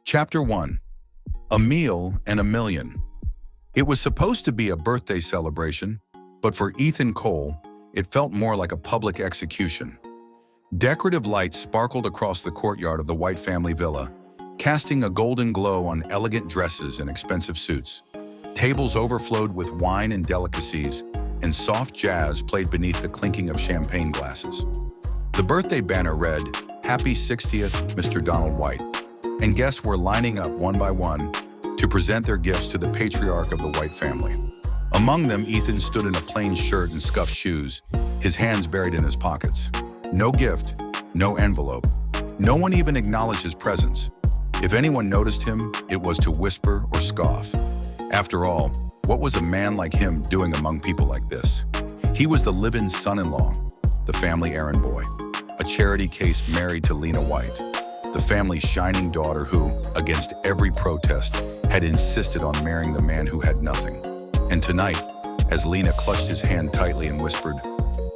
Chapter 1. A Meal and a Million. It was supposed to be a birthday celebration, but for Ethan Cole, it felt more like a public execution. Decorative lights sparkled across the courtyard of the White family villa, casting a golden glow on elegant dresses and expensive suits. Tables overflowed with wine and delicacies, and soft jazz played beneath the clinking of champagne glasses. The birthday banner read, "Happy 60th, Mr. Donald White," and guests were lining up one by one to present their gifts to the patriarch of the White family. Among them, Ethan stood in a plain shirt and scuffed shoes, his hands buried in his pockets. No gift, no envelope. No one even acknowledged his presence. If anyone noticed him, it was to whisper or scoff. After all, what was a man like him doing among people like this? He was the live-in son-in-law, the family errand boy, a charity case married to Lena White, the family's shining daughter who, against every protest, had insisted on marrying the man who had nothing. And tonight, as Lena clutched his hand tightly and whispered,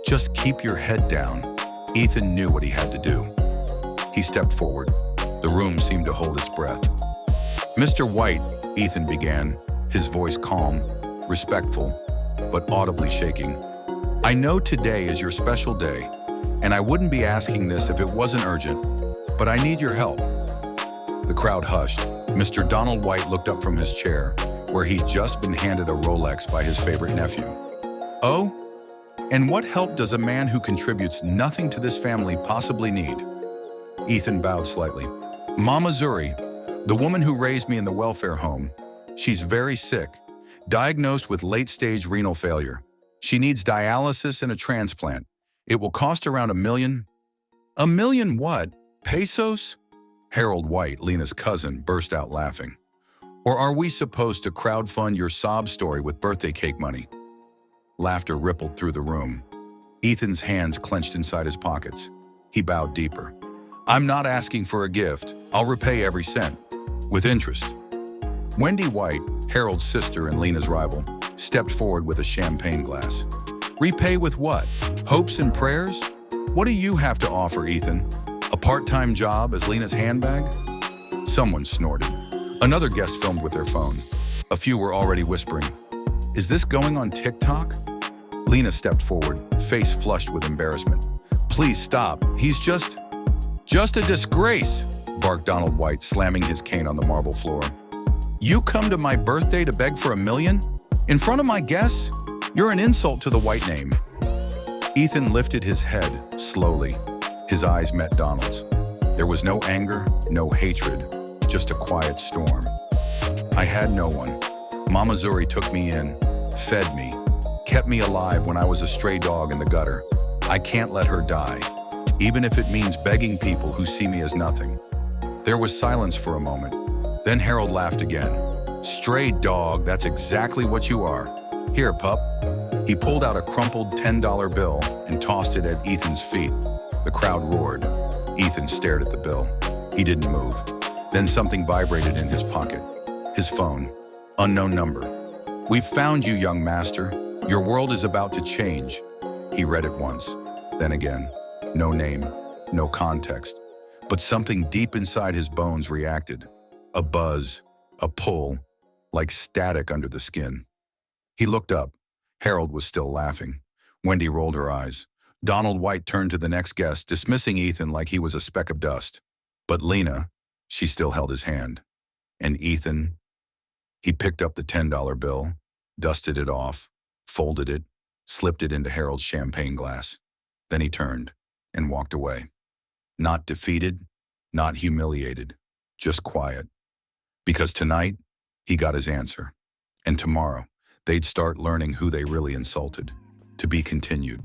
"Just keep your head down," Ethan knew what he had to do. He stepped forward. The room seemed to hold its breath. "Mr. White," Ethan began, his voice calm, respectful, but audibly shaking. "I know today is your special day, and I wouldn't be asking this if it wasn't urgent, but I need your help." The crowd hushed. Mr. Donald White looked up from his chair, where he'd just been handed a Rolex by his favorite nephew. "Oh? And what help does a man who contributes nothing to this family possibly need?" Ethan bowed slightly. "Mama Zuri, the woman who raised me in the welfare home, she's very sick, diagnosed with late-stage renal failure. She needs dialysis and a transplant. It will cost around $1 million. "$1 million what? Pesos?" Harold White, Lena's cousin, burst out laughing. "Or are we supposed to crowdfund your sob story with birthday cake money?" Laughter rippled through the room. Ethan's hands clenched inside his pockets. He bowed deeper. "I'm not asking for a gift. I'll repay every cent, with interest." Wendy White, Harold's sister and Lena's rival, stepped forward with a champagne glass. "Repay with what? Hopes and prayers? What do you have to offer, Ethan? A part-time job as Lena's handbag?" Someone snorted. Another guest filmed with their phone. A few were already whispering, "Is this going on TikTok?" Lena stepped forward, face flushed with embarrassment. "Please stop. He's just a disgrace," barked Donald White, slamming his cane on the marble floor. "You come to my birthday to beg for $1 million? In front of my guests? You're an insult to the White name." Ethan lifted his head slowly. His eyes met Donald's. There was no anger, no hatred, just a quiet storm. "I had no one. Mama Zuri took me in, fed me, kept me alive when I was a stray dog in the gutter. I can't let her die, even if it means begging people who see me as nothing." There was silence for a moment. Then Harold laughed again. "Stray dog, that's exactly what you are. Here, pup." He pulled out a crumpled $10 bill and tossed it at Ethan's feet. The crowd roared. Ethan stared at the bill. He didn't move. Then something vibrated in his pocket. His phone. Unknown number. "We've found you, young master. Your world is about to change." He read it once, then again. No name, no context. But something deep inside his bones reacted. A buzz, a pull, like static under the skin. He looked up. Harold was still laughing. Wendy rolled her eyes. Donald White turned to the next guest, dismissing Ethan like he was a speck of dust. But Lena, she still held his hand. And Ethan, he picked up the $10 bill, dusted it off, folded it, slipped it into Harold's champagne glass. Then he turned and walked away. Not defeated, not humiliated, just quiet. Because tonight, he got his answer. And tomorrow, they'd start learning who they really insulted. To be continued.